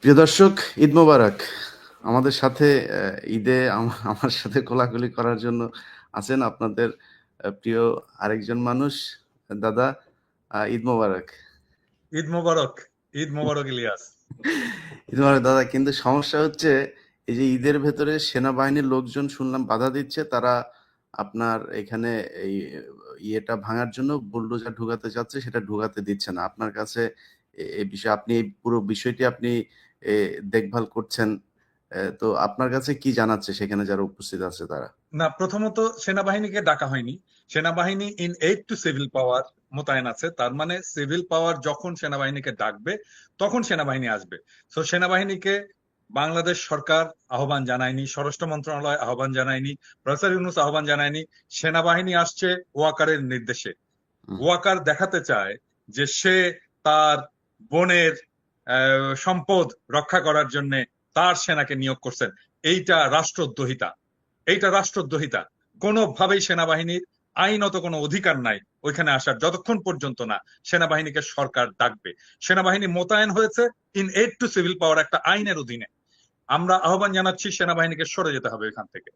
প্রিয় দর্শক, ঈদ মোবারক। আমাদের সাথে ঈদে আমার সাথে কোলাকুলি করার জন্য আছেন আপনাদের প্রিয় আরেকজন মানুষ। দাদা, ঈদ মোবারক। ঈদ মোবারক। ঈদ মোবারক ইলিয়াস। ঈদ মোবারক দাদা। কিন্তু সমস্যা হচ্ছে, এই যে ঈদের ভেতরে সেনাবাহিনীর লোকজন শুনলাম বাধা দিচ্ছে। তারা আপনার এখানে এই ইয়েটা ভাঙার জন্য বুলডোজার ঢুকাতে চাচ্ছে, সেটা ঢুকাতে দিচ্ছে না। আপনার কাছে এই বিষয়ে আপনি এই পুরো বিষয়টি আপনি দেখভাল করছেন। তো আপনার কাছে কি জানাচ্ছে সেখানে যারা উপস্থিত আছে তারা? না, প্রথমত সেনাবাহিনীকে ডাকা হয়নি। সেনাবাহিনী ইন এইড টু সিভিল পাওয়ার মোতায়েন আছে। তার মানে সিভিল পাওয়ার যখন সেনাবাহিনীকে ডাকবে তখন সেনাবাহিনী আসবে। তো সেনাবাহিনীকে বাংলাদেশ সরকার আহ্বান জানায়নি, স্বরাষ্ট্র মন্ত্রণালয় আহ্বান জানায়নি, প্রফেসর ইউনূস আহ্বান জানায়নি। সেনাবাহিনী আসছে ওয়াকারের নির্দেশে। হুম। ওয়াকার দেখাতে চায় যে সে তার বোনের সম্পদ রক্ষা করার জন্য তার সেনাকে নিয়োগ করছেন। এইটা রাষ্ট্রদ্রোহিতা। এইটা রাষ্ট্রদ্রোহিতা। কোনোভাবেই সেনাবাহিনীর আইনত কোনো অধিকার নাই ওইখানে আসার, যতক্ষণ পর্যন্ত না সেনাবাহিনীকে সরকার ডাকবে। সেনাবাহিনী মোতায়েন হয়েছে ইন এইড টু সিভিল পাওয়ার একটা আইনের অধীনে। আমরা আহ্বান জানাচ্ছি সেনাবাহিনীকে সরে যেতে হবে এখান থেকে।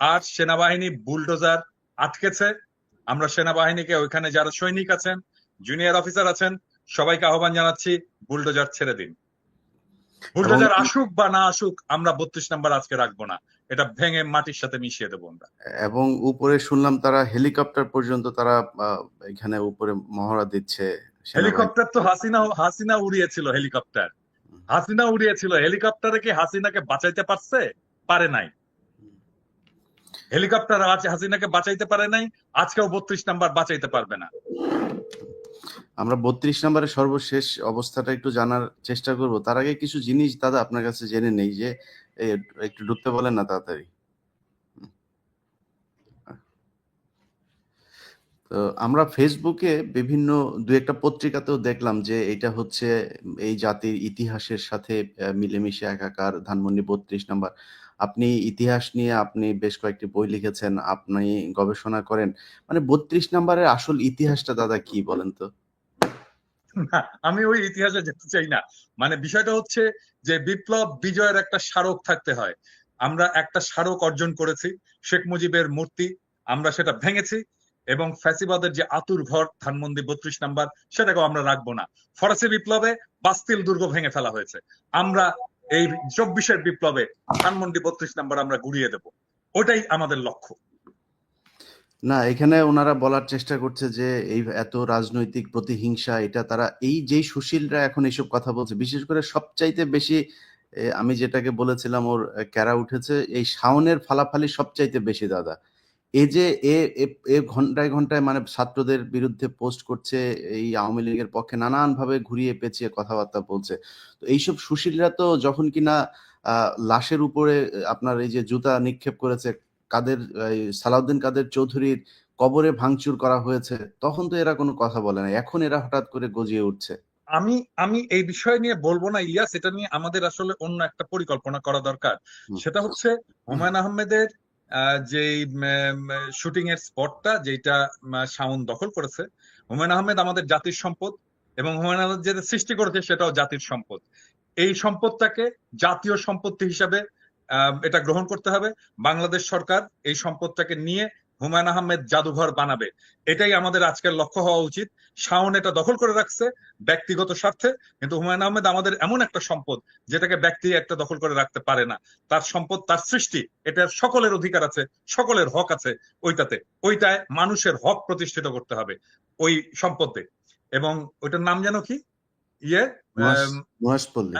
আর সেনাবাহিনী বুলডোজার আটকেছে। আমরা সেনাবাহিনীকে ওইখানে যারা সৈনিক আছেন, জুনিয়র অফিসার আছেন, সবাইকে আহ্বান জানাচ্ছি বুলডোজার ছেড়ে দিন। এবং বুলডোজার আসুক বা না আসুক, আমরা 32 নাম্বার আজকে রাখবো না। এটা ভেঙে মাটির সাথে মিশিয়ে দেবো আমরা। এবং উপরে শুনলাম তারা হেলিকপ্টার পর্যন্ত তারা এখানে উপরে মহড়া দিচ্ছে সেনাবাহিনী। হেলিকপ্টার তো হাসিনা উড়িয়েছিল হেলিকপ্টার। হাসিনা উড়িয়েছিল হেলিকপ্টারে, কি হাসিনাকে বাঁচাইতে পারছে? পারে নাই। হেলিকপ্টার হাসিনাকে বাঁচাইতে পারে নাই, আজকেও 32 নাম্বার বাঁচাইতে পারবে না। আমরা 32 নম্বরের সর্বশেষ অবস্থাটা একটু জানার চেষ্টা করব। তার আগে কিছু জিনিস দাদা আপনার কাছে জেনে নেই যে এ, একটু ঢুকতে বলেন না তাড়াতাড়ি। তো আমরা ফেসবুকে বিভিন্ন দু একটা পত্রিকাতেও দেখলাম যে এটা হচ্ছে এই জাতির ইতিহাসের সাথে মিলেমিশে একাকার। ধানমন্ডি 32 নাম্বার। আপনি ইতিহাস নিয়ে আপনি বেশ কয়েকটি বই লিখেছেন, আপনি গবেষণা করেন। মানে 32 নাম্বারের আসল ইতিহাসটা দাদা কি বলেন তো? না, আমি ওই ইতিহাসে যেতে চাই না। মানে বিষয়টা হচ্ছে যে বিপ্লব বিজয়ের একটা স্মারক থাকতে হয়। আমরা একটা স্মারক অর্জন করেছি, শেখ মুজিবের মূর্তি। আমরা সেটা ভেঙেছি এবং ফ্যাসিবাদের যে আতুর ঘর ধানমন্ডি 32 নাম্বার, সেটাকেও আমরা রাখবো না। ফরাসি বিপ্লবে বাস্তিল দুর্গ ভেঙে ফেলা হয়েছে। আমরা এই 24-এর বিপ্লবে ধানমন্ডি 32 নাম্বার আমরা গুড়িয়ে দেব। ওটাই আমাদের লক্ষ্য। না, এখানে ওনারা বলার চেষ্টা করছে যে এই এত রাজনৈতিক প্রতিহিংসা, এটা তারা এই যেই সুশীলরা এখন এইসব কথা বলছে, বিশেষ করে সবচাইতে বেশি আমি যেটাকে বলেছিলাম ওর ক্যারা উঠেছে এই শাওনের ফালাফালি সবচাইতে বেশি দাদা। এই যে এ এ এ ঘন্টায় ঘন্টায় মানে ছাত্রদের বিরুদ্ধে পোস্ট করছে, এই আওয়ামী লীগের পক্ষে নানানভাবে ঘুরিয়ে পেঁচিয়ে কথাবার্তা বলছে। তো এইসব সুশীলরা তো যখন কিনা লাশের উপরে আপনার এই যে জুতা নিক্ষেপ করেছে, কাদের এই সালাউদ্দিন কাদের চৌধুরীর কবরে ভাঙচুর করা হয়েছে, তখন তো এরা কোনো কথা বলে না। এখন এরা হঠাৎ করে গজিয়ে উঠছে। আমি আমি এই বিষয় নিয়ে বলবো না ইলিয়াস, এটা নিয়ে আমাদের আসলে অন্য একটা পরিকল্পনা করা দরকার। হুম। সেটা হচ্ছে হুমায়ুন আহমেদের যে শুটিং এর স্পটটা যেটা শাওন দখল করেছে। হুমায়ুন আহমেদ আমাদের জাতির সম্পদ এবং হুমায়ুন আহমেদ যেটা সৃষ্টি করেছে সেটাও জাতির সম্পদ। এই সম্পদটাকে জাতীয় সম্পত্তি হিসাবে এটা গ্রহণ করতে হবে। বাংলাদেশ সরকার এই সম্পদটাকে নিয়ে হুমায়ুন আহমেদ জাদুঘর বানাবে। এটাই আমাদের আজকের লক্ষ্য হওয়া উচিত। শাওন এটা দখল করে রাখছে ব্যক্তিগত স্বার্থে, কিন্তু হুমায়ুন আহমেদ আমাদের এমন একটা সম্পদ যেটাকে ব্যক্তি একটা দখল করে রাখতে পারে না। তার সম্পদ, তার সৃষ্টি, এটা সকলের অধিকার আছে, সকলের হক আছে ওইটাতে। ওইটায় মানুষের হক প্রতিষ্ঠিত করতে হবে ওই সম্পদে। এবং ওইটার নাম যেন কি? ইয়ে নুহাশ আহ নুহাশপল্লী।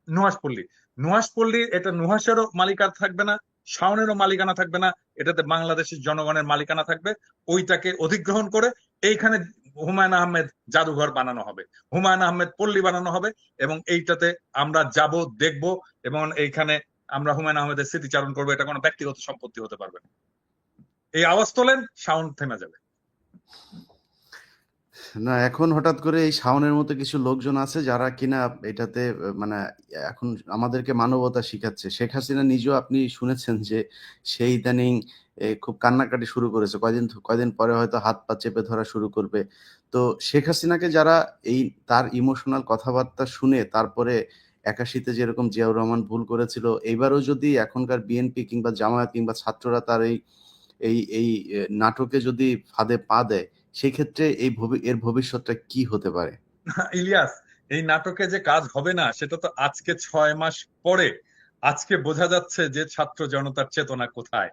নুহাশপল্লী। নুহাশপল্লী, এটা নুহাসেরও মালিকানা থাকবে না, শাওনেরও মালিকানা থাকবে না, এটাতে বাংলাদেশের জনগণের মালিকানা থাকবে। ওইটাকে অধিগ্রহণ করে এইখানে হুমায়ুন আহমেদ জাদুঘর বানানো হবে, হুমায়ুন আহমেদ পল্লী বানানো হবে। এবং এইটাতে আমরা যাব, দেখব এবং এইখানে আমরা হুমায়ুন আহমেদের স্মৃতিচারণ করবো। এটা কোনো ব্যক্তিগত সম্পত্তি হতে পারবে না। এই আওয়াজ তোলেন, সাউন্ড থেমে যাবে। না, এখন হঠাৎ করে এই শাওনের মতো কিছু লোকজন আছে যারা কিনা এটাতে মানে এখন আমাদেরকে মানবতা শিখাচ্ছে। শেখ হাসিনা নিজেও আপনি শুনেছেন যে সেই ইদানিং খুব কান্নাকাটি শুরু করেছে। কয়দিন পরে হয়তো হাত পা চেপে ধরা শুরু করবে। তো শেখ হাসিনাকে যারা এই তার ইমোশনাল কথাবার্তা শুনে তারপরে 81-তে যেরকম জিয়াউর রহমান ভুল করেছিল, এইবারও যদি এখনকার বিএনপি কিংবা জামায়াত কিংবা ছাত্ররা তার এই নাটকে যদি ফাঁদে পা দেয়, সেক্ষেত্রে এর ভবিষ্যৎটা কি হতে পারে? ইলিয়াস, এই নাটকে যে কাজ হবে না সেটা তো আজকে 6 মাস পরে আজকে বোঝা যাচ্ছে যে ছাত্র জনতার চেতনা কোথায়।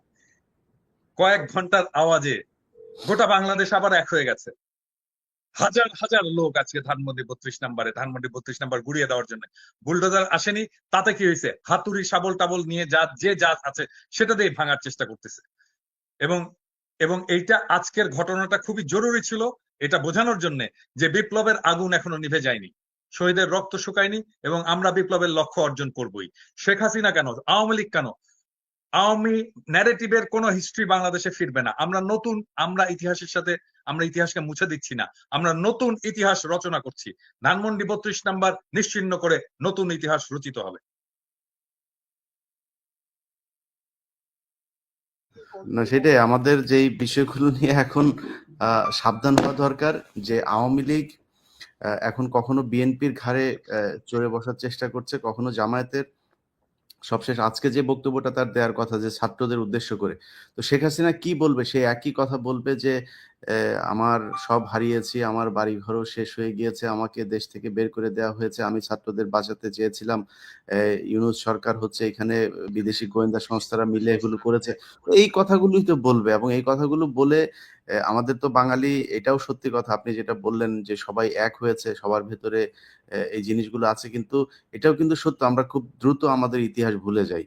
কয়েক ঘন্টার আওয়াজে গোটা বাংলাদেশ আবার এক হয়ে গেছে। হাজার হাজার লোক আজকে ধানমন্ডি 32 নম্বর গুড়িয়ে দেওয়ার জন্য। বুলডোজার আসেনি, তাতে কি হয়েছে? হাতুড়ি শাবল টাবল নিয়ে যা আছে সেটা দিয়ে ভাঙার চেষ্টা করতেছে। এবং এবং এইটা আজকের ঘটনাটা খুবই জরুরি ছিল এটা বোঝানোর জন্য যে বিপ্লবের আগুন এখনো নিভে যায়নি, শহীদের রক্ত শুকায়নি, এবং আমরা বিপ্লবের লক্ষ্য অর্জন করবই। শেখ হাসিনা কেন, আওয়ামী লীগ কেন, আওয়ামী ন্যারেটিভের কোন হিস্ট্রি বাংলাদেশে ফিরবে না। আমরা ইতিহাসের সাথে আমরা ইতিহাসকে মুছে দিচ্ছি না, আমরা নতুন ইতিহাস রচনা করছি। ধানমন্ডি 32 নম্বর নিশ্চিহ্ন করে নতুন ইতিহাস রচিত হবে। না, সেটাই আমাদের যেই বিষয়গুলো নিয়ে এখন সাবধান হওয়া দরকার, যে আওয়ামী লীগ এখন কখনো বিএনপির ঘাড়ে চড়ে বসার চেষ্টা করছে, কখনো জামায়াতের। সবশেষ আজকে যে বক্তব্যটা তার দেওয়ার কথা যে ছাত্রদের উদ্দেশ্য করে, তো শেখ হাসিনা কি বলবে? সে একই কথা বলবে যে আমার সব হারিয়েছি, আমার বাড়িঘরও শেষ হয়ে গিয়েছে, আমাকে দেশ থেকে বের করে দেওয়া হয়েছে, আমি ছাত্রদের বাঁচাতে চেয়েছিলাম, ইউনূস সরকার হচ্ছে এখানে বিদেশি গোয়েন্দা সংস্থারা মিলে এগুলো করেছে। তো এই কথাগুলোই তো বলবে, এবং এই কথাগুলো বলে আমাদের তো বাঙালি, এটাও সত্যি কথা আপনি যেটা বললেন যে সবাই এক হয়েছে, সবার ভেতরে এই জিনিসগুলো আছে, কিন্তু এটাও কিন্তু সত্য আমরা খুব দ্রুত আমাদের ইতিহাস ভুলে যাই,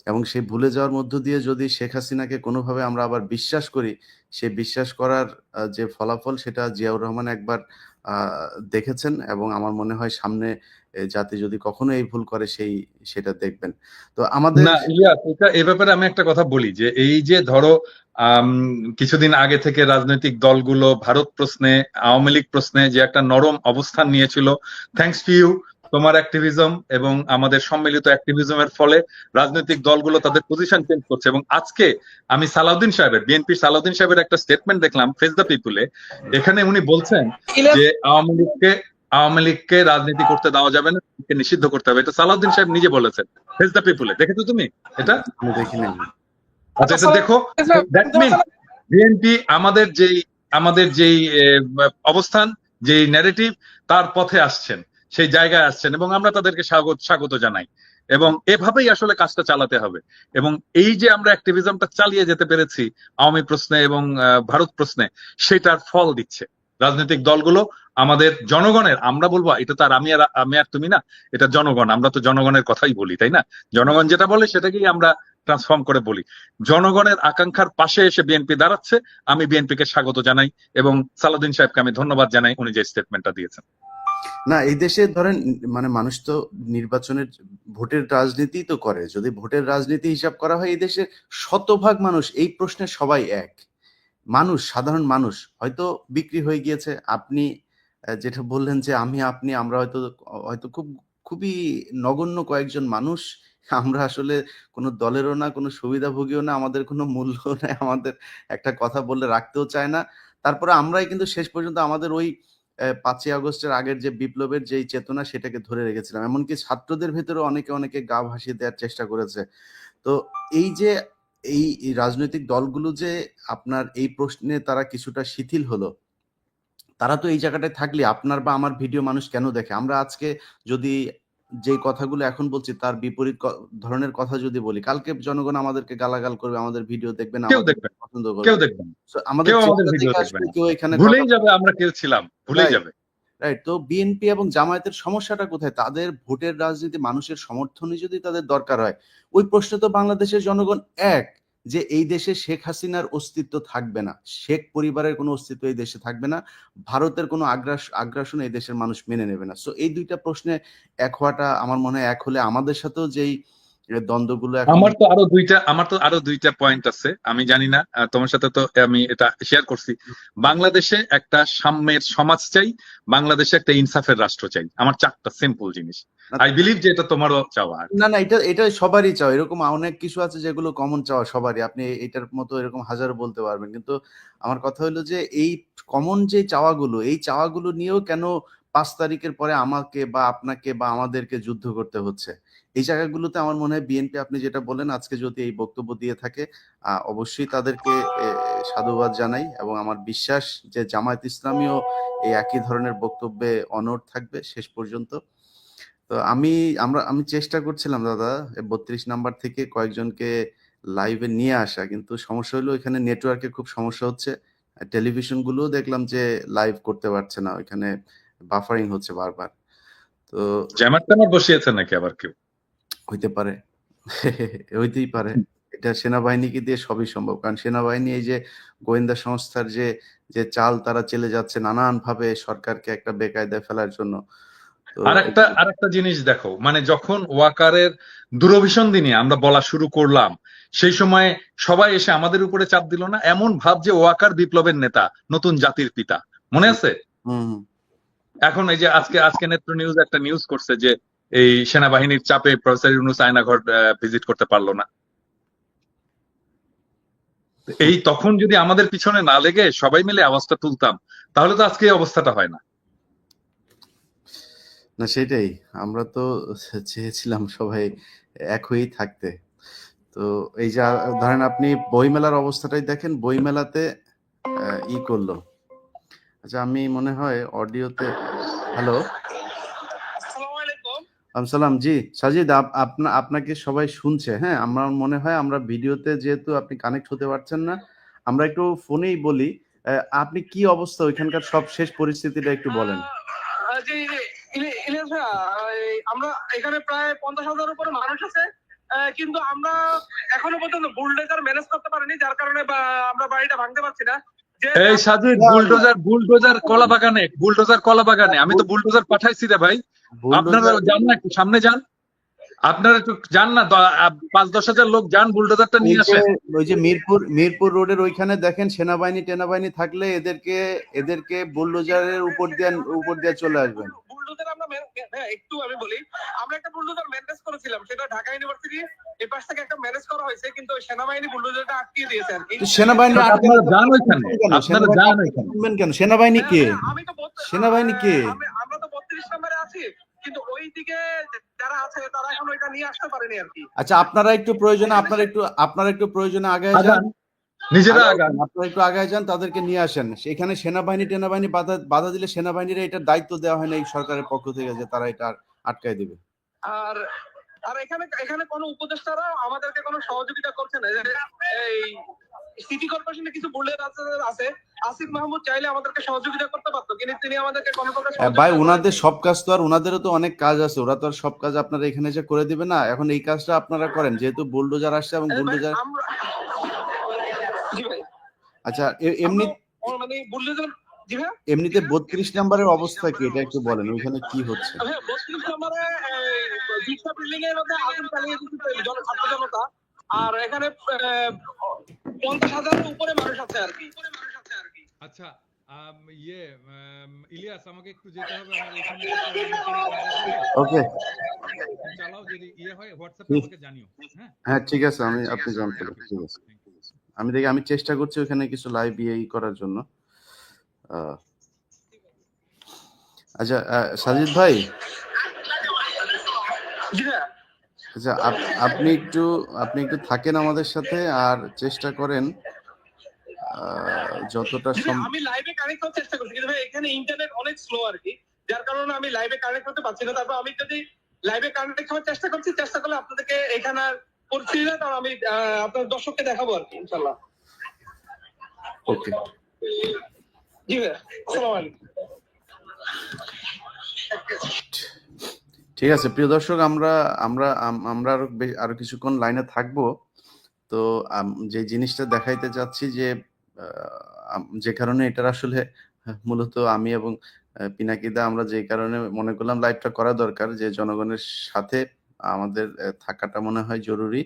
এবং সেই ভুলে যাওয়ার মধ্য দিয়ে যদি শেখ হাসিনাকে কোনোভাবে আমরা আবার বিশ্বাস করি, সে বিশ্বাস করার যে ফলাফল সেটা জিয়াউর রহমান একবার দেখেছেন, এবং আমার মনে হয় সামনে জাতি যদি কখনো এই ভুল করে সেটা দেখবেন। তো আমাদের না ইলিয়াস, এ ব্যাপারে আমি একটা কথা বলি যে এই যে ধরো আম, কিছুদিন আগে থেকে রাজনৈতিক দলগুলো ভারত প্রশ্নে, আওয়ামী লীগ প্রশ্নে যে একটা নরম অবস্থান নিয়েছিল, থ্যাঙ্কস টু ইউ, তোমার অ্যাক্টিভিজম এবং আমাদের সম্মিলিত অ্যাক্টিভিজমের ফলে রাজনৈতিক দলগুলো তাদের পজিশন চেঞ্জ করছে। এবং আজকে আমি বিএনপির সালাউদ্দিন সাহেবের একটা স্টেটমেন্ট দেখলাম ফেস দ্য পিপুলে। এখানে উনি বলছেন যে আওয়ামী লীগকে রাজনীতি করতে দেওয়া যাবে না, নিষিদ্ধ করতে হবে। এটা সালাউদ্দিন সাহেব নিজে বলেছেন ফেস দ্য পিপুলে। দেখেছো তুমি এটা? আমি দেখি নাই। আচ্ছা, এটা দেখো। দ্যাট মিন বিএনপি আমাদের যেই অবস্থান, যেই ন্যারেটিভ, তার পথে আসছেন, সেই জায়গায় আসছেন, এবং আমরা তাদেরকে স্বাগত জানাই। এবং এভাবেই আসলে কাজটা চালাতে হবে। এবং এই যে আমরা অ্যাক্টিভিজমটা চালিয়ে যেতে পেরেছি আওয়ামী প্রশ্নে এবং ভারত প্রশ্নে, সেটার ফল দিচ্ছে রাজনৈতিক দলগুলো। আমাদের জনগণের, আমরা বলবো এটা তো আর আমি আর তুমি না, এটা জনগণ, আমরা তো জনগণের কথাই বলি, তাই না? জনগণ যেটা বলে সেটাকেই আমরা ট্রান্সফর্ম করে বলি। জনগণের আকাঙ্ক্ষার পাশে এসে বিএনপি দাঁড়াচ্ছে, আমি বিএনপিকে স্বাগত জানাই, এবং সালাউদ্দিন সাহেবকে আমি ধন্যবাদ জানাই উনি যে স্টেটমেন্টটা দিয়েছেন। না, এই দেশে ধরেন মানে মানুষ তো নির্বাচনের ভোটের রাজনীতি তো করে, যদি ভোটের রাজনীতি হিসাব করা হয় এই দেশের শতভাগ মানুষ এই প্রশ্নে সবাই এক। মানুষ, সাধারণ মানুষ হয়তো বিক্রি হয়ে গিয়েছে। আপনি যেটা বললেন যে আমি আপনি আমরা হয়তো হয়তো খুবই নগণ্য কয়েকজন মানুষ, আমরা আসলে কোনো দলেরও না, কোনো সুবিধাভোগীও না, আমাদের কোনো মূল্য নাই, আমাদের একটা কথা বললে রাখতেও চায় না। তারপরে আমরাই কিন্তু শেষ পর্যন্ত আমাদের ওই 5ই আগস্টের আগের যে বিপ্লবের যেই চেতনা সেটাকে ধরে রেখেছিলাম, এমনকি ছাত্রদের ভেতরে অনেকে গা ভাসিয়ে দেওয়ার চেষ্টা করেছে। তো এই যে এই রাজনৈতিক দলগুলো যে আপনার এই প্রশ্নে তারা কিছুটা শিথিল হলো, তারা তো এই জায়গাটায় থাকলে আপনার বা আমার ভিডিও মানুষ কেন দেখে? আমরা আজকে যদি যে কথাগুলো এখন বলছি তার বিপরীত ধরনের কথা যদি বলি, কালকে জনগণ আমাদেরকে গালাগাল করবে, আমাদের ভিডিও দেখবে না, কেউ আমাদের দেখবেন, পছন্দ কেউ করবে। দেখবেন, So, আমাদের কেউ আমাদের চেহারা ভিডিও দেখে দেখবে আসবে, না, কেউ এখানে কথা ভুলেই যাবে আমরা কেউ ছিলাম, ভুলেই রাইট, যাবে। রাইট। তো বিএনপি এবং জামায়াতের সমস্যাটা কোথায়? তাদের ভোটের রাজনীতি, মানুষের সমর্থনই যদি তাদের দরকার হয়, ওই প্রশ্নে তো বাংলাদেশের জনগণ এক, যে এই দেশে শেখ হাসিনার অস্তিত্ব থাকবে না, শেখ পরিবারের কোনো অস্তিত্ব এই দেশে থাকবে না, ভারতের কোনো আগ্রাসন এই দেশের মানুষ মেনে নেবে না। সো এই দুইটা প্রশ্নে এক হওয়াটা আমার মনে হয়, এক হলে আমাদের সাথেও যেই দ্বন্দ্বগুলো এখন। আমার তো আরো দুইটা পয়েন্ট আছে, আমি জানি না, তোমার সাথে তো আমি এটা শেয়ার করছি। বাংলাদেশে একটা সাম্যের সমাজ চাই, বাংলাদেশে একটা ইনসাফের রাষ্ট্র চাই। আমার 4টা সিম্পল জিনিস। আই বিলিভ যে এটা তোমারও চাওয়া। না, না, এটা সবারই চাওয়া। এরকম অনেক কিছু আছে যেগুলো কমন চাওয়া সবারই। আপনি এটার মতো এরকম হাজারো বলতে পারবেন। কিন্তু আমার কথা হলো যে এই কমন যে চাওয়াগুলো, এই চাওয়াগুলো নিয়েও কেন 5 তারিখের পরে আমাকে বা আপনাকে বা আমাদেরকে যুদ্ধ করতে হচ্ছে। এই জায়গাগুলোতে আমার মনে হয় বিএনপি, আপনি যেটা বললেন, আজকে যদি এই বক্তব্য দিয়ে থাকে, অবশ্যই তাদেরকে সাধুবাদ জানাই, এবং আমার বিশ্বাস যে জামায়াত ইসলামীও এই একই ধরনের বক্তব্যে অনড় থাকবে শেষ পর্যন্ত। তো আমি চেষ্টা করছিলাম দাদা 32 নাম্বার থেকে কয়েকজনকে লাইভে নিয়ে আসা, কিন্তু সমস্যা হলো এখানে নেটওয়ার্কের খুব সমস্যা হচ্ছে। টেলিভিশন গুলোও দেখলাম যে লাইভ করতে পারছে না, ওইখানে বাফারিং হচ্ছে বারবার। তো জ্যামার ট্যামার বসিয়েছে নাকি আবার কেউ? হইতে পারে, হইতেই পারে। এটা সেনাবাহিনীকে দিয়ে সবই সম্ভব, কারণ সেনাবাহিনী এই যে গোয়েন্দা সংস্থার যে যে চাল তারা চেলে যাচ্ছে নানান ভাবে সরকারকে একটা বেকায়দায় ফেলার জন্য। তো আরেকটা জিনিস দেখো, মানে যখন ওয়াকারের দূরভিসন্ধি নিয়ে আমরা বলা শুরু করলাম, সেই সময় সবাই এসে আমাদের উপরে চাপ দিল না? এমন ভাব যে ওয়াকার বিপ্লবের নেতা, নতুন জাতির পিতা, মনে আছে? হুম, এখন এই যে আজকে আজকে নেত্র নিউজ একটা নিউজ করছে যে এই সেনাবাহিনীর চাপে প্রফেসর ইউনূস আয়নাঘর ভিজিট করতে পারলো না। এই তখন যদি আমাদের পিছনে না লেগে সবাই মিলে আওয়াজটা তুলতাম, তাহলে তো আজকে এই অবস্থাটা হয় না। না সেটাই, আমরা তো চেয়েছিলাম সবাই এক হয়েই থাকতে। তো এই যে ধরেন আপনি বইমেলার অবস্থাটাই দেখেন, বইমেলাতে ই করলো। আচ্ছা, আমি মনে হয় অডিওতে, হ্যালো, সালাম, জি সাজিদ, আপনাকে সবাই শুনছে। হ্যাঁ, আমার মনে হয় আমরা ভিডিওতে যেহেতু আপনি কানেক্ট হতে পারছেন না, আমরা একটু ফোনেই বলি। আপনি কি অবস্থা ওইখানকার সব শেষ পরিস্থিতিটা একটু বলেন। জি জি, ইলিয়াস ভাইয়া, আমরা এখানে প্রায় 50,000 উপরে মানুষ আছে, কিন্তু আমরা এখনো পর্যন্ত বুলডোজার ম্যানেজ করতে পারিনি, যার কারণে আমরা বাড়িটা ভাঙতে পারছি না। এই সাজিদ, বুলডোজার কলা বাগানে, আমি তো বুলডোজার পাঠাইছি রে ভাই। আপনারা যান না, একটু সামনে যান, আপনারা একটু যান না, 5-10 হাজার লোক যান, বুলডোজারটা নিয়ে আসেন। ওই যে মিরপুর রোডের ওইখানে দেখেন সেনাবাহিনী থাকলে এদেরকে বুলডোজারের উপর দিয়ে চলে আসবেন। বুলডোজার একটু আমি বলি, আমরা একটা বুলডোজার ম্যানেজ করেছিলাম, সেটা ঢাকা ইউনিভার্সিটি এই পাশ থেকে একটা ম্যানেজ করা হয়েছে, কিন্তু সেনাবাহিনী বুলডোজারটা আটকিয়ে দিয়েছে আর কি। সেনাবাহিনী আপনারা যান ওইখানে, আপনারা যান ওইখানে। কেন সেনাবাহিনী কে? আমি তো সেনাবাহিনী কে? আমরা তো 32 নম্বরে আছি, কিন্তু ওই দিকে যারা আছে তারা এখন ওইটা নিয়ে আসতে পারেনি আর কি। আচ্ছা, আপনারা একটু প্রয়োজনে আগে যান, নিজেরা আগান, আপনারা একটু আগে যান, তাদেরকে নিয়ে আসেন। সেখানে সেনাবাহিনী বাধা দিলে সেনাবাহিনীর এটার দায়িত্ব দেওয়া হয় না এই সরকারের পক্ষ থেকে যে তারা এটা আটকায় দিবে। আর আর এখানে কোনো উপদেষ্টারা আমাদেরকে কোনো সহযোগিতা করছে না। এই সিটি কর্পোরেশনে কিছু বুলেট আছে, আসিফ মাহমুদ চাইলে আমাদেরকে সহযোগিতা করতে পারতো, কিন্তু তিনি আমাদেরকে কোনো প্রকার ভাই, ওনাদের সব কাজ তো আর, ওনাদেরও তো অনেক কাজ আছে, ওরা তো আর সব কাজ আপনারা এখানে এসে করে দিবে না। এখন এই কাজটা আপনারা করেন, যেহেতু বুলডোজার আসছে এবং বুলডোজার। জি ভাই, আচ্ছা, এমনি মানে বুলডোজার, জি ভাই, এমনিতে 32 নম্বরের অবস্থা কি, এটা একটু বলেন, ওইখানে কি হচ্ছে? 32 নম্বরে দুইটা বিল্ডিং এর মধ্যে আগুন চালিয়ে দিচ্ছে ছাত্র জনতা, আর এখানে 50,000 উপরে মানুষ আছে আর কি। আচ্ছা, ইলিয়াস, আমাকে একটু যেতে হবে, আমার এখানে ওকে, চালাও, যদি হয় হোয়াটসঅ্যাপে আমাকে জানিও। হ্যাঁ ঠিক আছে, আপনি জানতে পারেন, ঠিক আছে। আমি চেষ্টা করছি ওখানে কিছু লাইভ করার জন্য। আচ্ছা, সাজিদ ভাই, আচ্ছা আপনি একটু থাকেন আমাদের সাথে, আর চেষ্টা করেন যতটা আমি লাইভে কানেক্ট হওয়ার চেষ্টা করছি, কিন্তু ভাই এখানে ইন্টারনেট অনেক স্লো আর কি, যার কারণে আমি লাইভে কানেক্ট হতে পারছি না। তারপর আমি যদি লাইভে কানেক্ট হওয়ার চেষ্টা করলে আপনাদেরকে এখানে পরিস্থিতিটা তার আমি আপনার দর্শককে দেখাবো আর কি, ইনশাআল্লাহ। ওকে, জি ভাই, আসসালামু আলাইকুম। ঠিক আছে প্রিয় দর্শক, আমরা আরো কিছুক্ষণ লাইনে থাকবো। তো যে জিনিসটা দেখাইতে চাচ্ছি যে যে কারণে এটার আসলে মূলত আমি এবং পিনাকিদা আমরা যে কারণে মনে করলাম লাইভটা করা দরকার, যে জনগণের সাথে আমাদের থাকাটা মনে হয় জরুরি,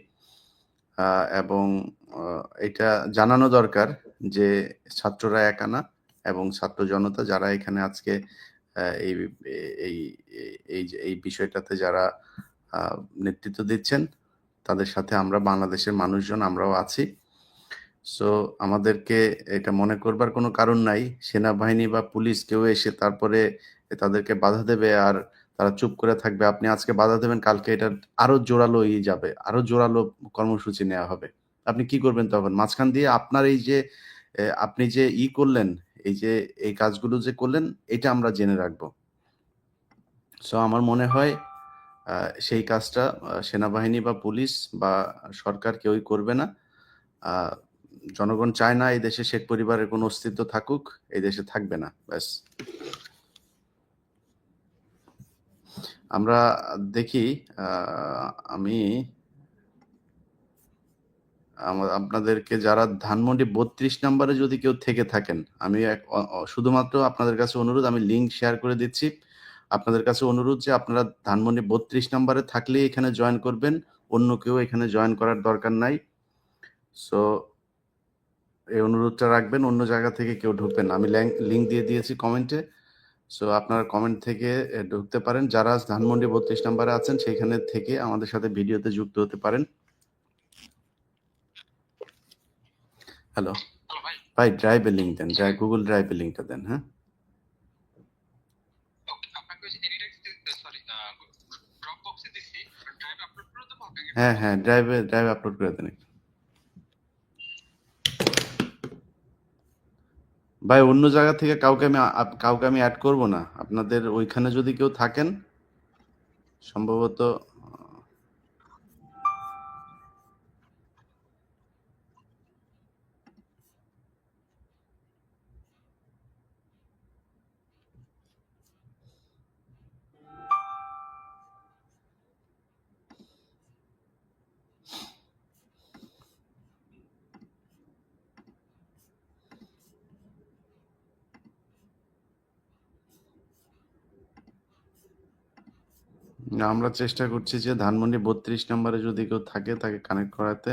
এবং এটা জানানো দরকার যে ছাত্ররা একা না, এবং ছাত্র জনতা যারা এখানে আজকে এই এই এই বিষয়টাতে যারা নেতৃত্ব দিচ্ছেন, তাদের সাথে আমরা বাংলাদেশের মানুষজন আমরাও আছি। সো আমাদেরকে এটা মনে করবার কোনো কারণ নাই সেনাবাহিনী বা পুলিশ কেউ এসে তারপরে তাদেরকে বাধা দেবে আর তারা চুপ করে থাকবে। আপনি আজকে বাধা দেবেন, কালকে এটা আরো জোরালো যাবে, আরো জোরালো কর্মসূচি নেওয়া হবে। আপনি কি করবেন তখন? মাঝখান দিয়ে আপনার এই যে আপনি যে করলেন, এই যে এই কাজগুলো যে করলেন, এটা আমরা জেনে রাখবো। সো আমার মনে হয় সেই কাজটা সেনাবাহিনী বা পুলিশ বা সরকার কেউই করবে না। জনগণ চায় না এই দেশে শেখ পরিবারের কোনো অস্তিত্ব থাকুক, এই দেশে থাকবে না, ব্যাস। আমরা দেখি, আমি আপনাদেরকে যারা ধানমন্ডি 32 নম্বরে যদি কেউ থেকে থাকেন, আমি শুধুমাত্র আপনাদের কাছে অনুরোধ, আমি লিঙ্ক শেয়ার করে দিচ্ছি। আপনাদের কাছে অনুরোধ যে আপনারা ধানমন্ডি 32 নম্বরে থাকলেই এখানে জয়েন করবেন, অন্য কেউ এখানে জয়েন করার দরকার নাই। সো এই অনুরোধটা রাখবেন, অন্য জায়গা থেকে কেউ ঢুকবেন না। আমি লিঙ্ক দিয়ে দিয়েছি কমেন্টে, সো আপনারা কমেন্ট থেকে ঢুকতে পারেন। যারা ধানমন্ডি 32 নম্বরে আছেন সেখানে থেকে আমাদের সাথে ভিডিওতে যুক্ত হতে পারেন। হ্যালো ভাই, ড্রাইভে লিঙ্ক দেন, গুগল ড্রাইভে লিঙ্কটা দেন। হ্যাঁ হ্যাঁ, ড্রাইভে আপলোড করে দেন। ভাই অন্য জায়গা থেকে কাউকে আমি অ্যাড করব না। আপনাদের ওইখানে যদি কেউ থাকেন, সম্ভবত আমরা চেষ্টা করছি যে ধানমন্ডি 32 নম্বরে যদি কেউ থাকে তাকে কানেক্ট করাতে।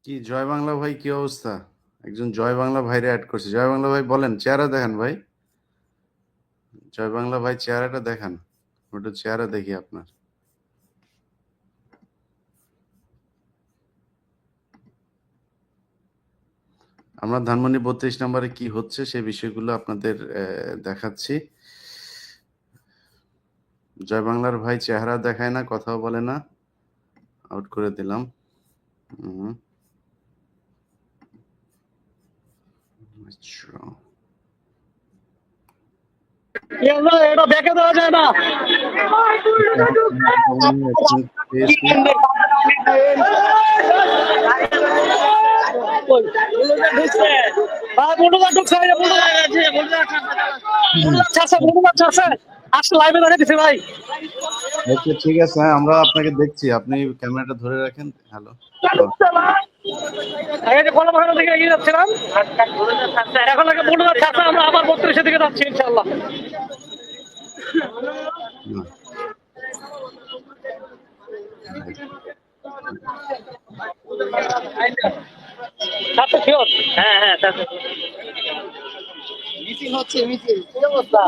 কি জয় বাংলা ভাই, কি অবস্থা? একজন জয় বাংলা ভাইরে অ্যাড করছে। জয় বাংলা ভাই বলেন, চেহারা দেখান ভাই। জয় বাংলা ভাই চেহারাটা দেখান, ওটা চেহারা দেখি আপনার। আমরা ধানমন্ডি 32 নম্বরে কি হচ্ছে সেই বিষয়গুলো আপনাদের দেখাচ্ছি। জয় বাংলার ভাই চেহারা দেখায় না, কথাও বলে না, আউট করে দিলাম। আচ্ছা, এটা দেখে দেওয়া যায় না। আসলে লাইভে দেখা দিছে ভাই। ওকে, ঠিক আছে। হ্যাঁ, আমরা আপনাকে দেখছি। আপনি ক্যামেরাটা ধরে রাখেন। হ্যালো। এই যে কলাবাগান থেকে এগিয়ে যাচ্ছিলাম, এখন আগে বড়ুয়া ছাড়া আমরা আবার 32 দিকে যাচ্ছি ইনশাল্লাহ। ছাড়তে শিওর? হ্যাঁ হ্যাঁ, ছাড়তে মিছিল হচ্ছে, মিছিল কি অবস্থা?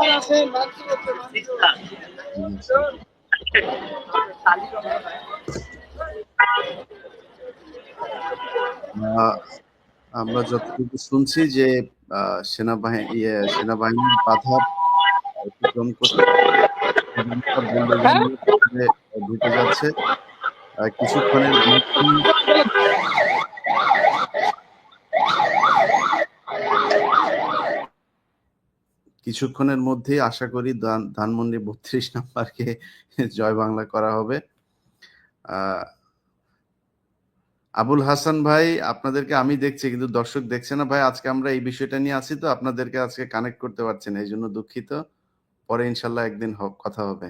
আমরা যতটুকু শুনছি যে সেনাবাহিনীর বাধা অতিক্রম করতে ঢুকে যাচ্ছে কিছুক্ষণের মধ্যেই। কিছুক্ষণের মধ্যেই আশা করি ধানমন্ডি 32 নাম্বারকে জয় বাংলা করা হবে। আবুল হাসান ভাই, আপনাদেরকে আমি দেখছি কিন্তু দর্শক দেখছে না ভাই। আজকে আমরা এই বিষয়টা নিয়ে আছি তো আপনাদেরকে আজকে কানেক্ট করতে পারছি না, এই জন্য দুঃখিত। পরে ইনশাল্লাহ একদিন কথা হবে।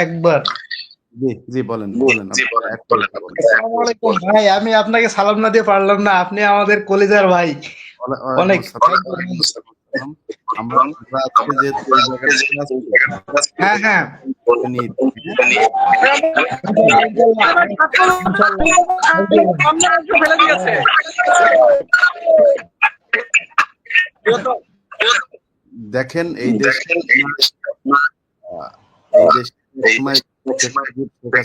একবার জি জি, বলেন বলেন। আসসালামু আলাইকুম ভাই, আমি আপনাকে সালাম না দিয়ে পারলাম না, আপনি আমাদের কলিজার ভাই। অনেক আমরা আজকে যেহেতু এই জায়গাটা হ্যাঁ হ্যাঁ ফেলে দিয়েছে। দেখেন, এই দেশে সময় ভাই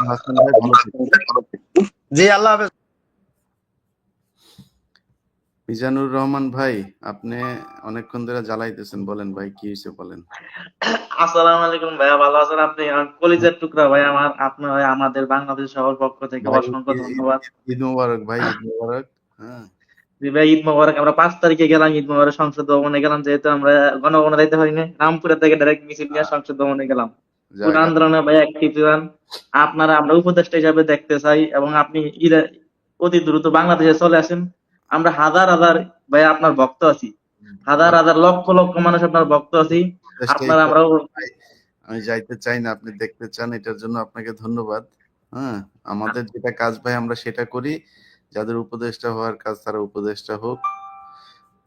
হাসান ভাই ভালো থাকবেন। জি, আল্লাহ হাফেজ। মিজানুর রহমান ভাই, আপনি অনেকক্ষণ ধরে জ্বালাইতেছেন, বলেন ভাই কি হয়েছে বলেন। আসসালামু আলাইকুম ভাইয়া, ভালো আছেন আপনি? কলিজার টুকরা ভাই আমার, আপনার আমাদের বাংলাদেশ সবার পক্ষ থেকে অসংখ্য ধন্যবাদ। ঈদ মোবারক ভাই, ঈদ মোবারক। হ্যাঁ ভাই ঈদ মোবারক। আমরা 5 তারিখে গেলাম ঈদ মোবারক, সংসদ ভবনে গেলাম, যেহেতু আমরা গণগণনা দিতে পারিনি, রামপুরা থেকে ডাইরেক্ট মিছিল নিয়ে সংসদ ভবনে গেলাম। পুরো আন্দোলনে ভাই অ্যাক্টিভ ছিলেন আপনারা। আমরা উপদেষ্টা হিসাবে দেখতে চাই এবং আপনি অতি দ্রুত বাংলাদেশে চলে আসেন। আমরা হাজার হাজার ভাই আপনার ভক্ত আছি, হাজার হাজার লক্ষ লক্ষ মানুষ আপনার ভক্ত আছি। আপনারা আমরা আমি যাইতে চাই না, আপনি দেখতে চান, এটার জন্য আপনাকে ধন্যবাদ। হ্যাঁ, আমাদের যেটা কাজ ভাই আমরা সেটা করি। যাদের উপদেষ্টা হওয়ার কাজ তারা উপদেষ্টা হোক।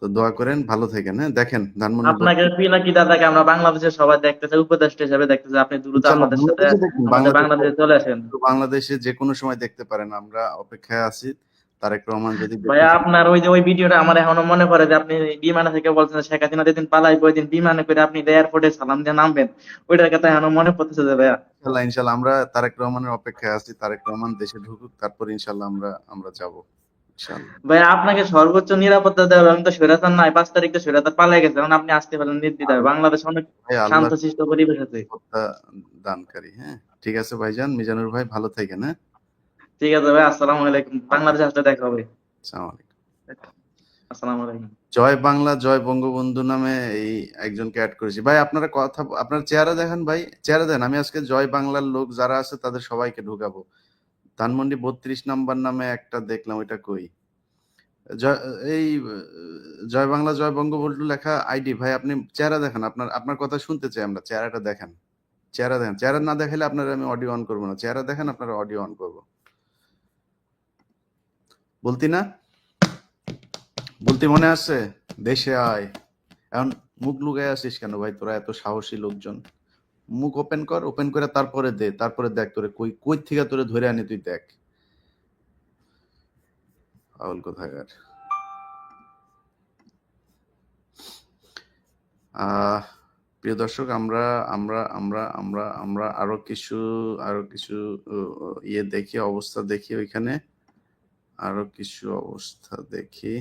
তো দোয়া করেন, ভালো থাকেন। হ্যাঁ, দেখেন ধানমন্ডি আপনাকে পিনাকি দাদাকে আমরা বাংলাদেশের সবাই দেখতে চাই, উপদেষ্টা হিসেবে দেখতে চাই। আপনি দ্রুত আমাদের সাথে বাংলাদেশে চলে আসেন। বাংলাদেশে যে কোনো সময় দেখতে পারেন, আমরা অপেক্ষায় আছি। তারেক রহমান যদি ভাইয়া আপনার ওই ভিডিওটা আমার এখনো মনে পড়ে যে আপনি বিমানে থেকে বলছেন শেখ হাসিনা যেদিন পালাইবে ওই দিন বিমানে করে আপনি এয়ারপোর্টে সালাম দিয়ে নামবেন, ওইটার কথা এখনো মনে পড়তেছে যে ভাইয়া। ইনশাল্লাহ আমরা তারেক রহমানের অপেক্ষায় আছি। তারেক রহমান দেশে ঢুকুক, তারপর ইনশাল্লাহ আমরা যাবো। ভাইয়া আপনাকে সর্বোচ্চ নিরাপত্তা দেওয়া হবে। আমি তো স্বৈরাচার নাই, 5 তারিখ তো স্বৈরাচার পালাই গেছে, এখন আপনি আসতে পারেন নির্দ্বিধায়। বাংলাদেশে অনেক শান্তশিষ্ট পরিবেশ আছে। দানকারী। হ্যাঁ, ঠিক আছে ভাইজান, মিজানুর ভাই ভালো থাকেন। হ্যাঁ, ঠিক আছে ভাই, আসসালামু আলাইকুম। বাংলাদেশে আসলে দেখা হবে। আসসালামু আলাইকুম। জয় বাংলা জয় বঙ্গবন্ধু নামে এই একজনকে অ্যাড করেছি ভাই। আপনারা আপনার চেহারা দেখেন ভাই, চেহারা দেন। আমি আজকে জয় বাংলার লোক যারা আছে তাদের সবাইকে ঢুকাবো। ধানমন্ডি 32 নাম্বার নামে একটা দেখলাম, ওইটা কই? এই জয় বাংলা জয় বঙ্গবন্ধু লেখা আইডি ভাই। আপনি চেহারা দেখেন, আপনার কথা শুনতে চাই আমরা। চেহারাটা দেখেন, চেহারা দেখেন। চেহারা না দেখালে আপনারা আমি অডিও অন করবো না। চেহারা দেখেন, আপনারা অডিও অন করবো। বলতি না, বলতে মনে আছে? দেশে আয়। এখন মুখ লুকায় আসিস কেন ভাই? তোরা এত সাহসী লোকজন, মুখ ওপেন কর, ওপেন করে তারপরে দে, তারপরে দেখ তোরে কই থেকে তোরে ধরে আনি, তুই দেখ। পাগল কোথাকার। প্রিয় দর্শক, আমরা আমরা আমরা আমরা আমরা আরো কিছু ইয়ে দেখি, অবস্থা দেখি, ওইখানে আরো কিছু অবস্থা দেখি।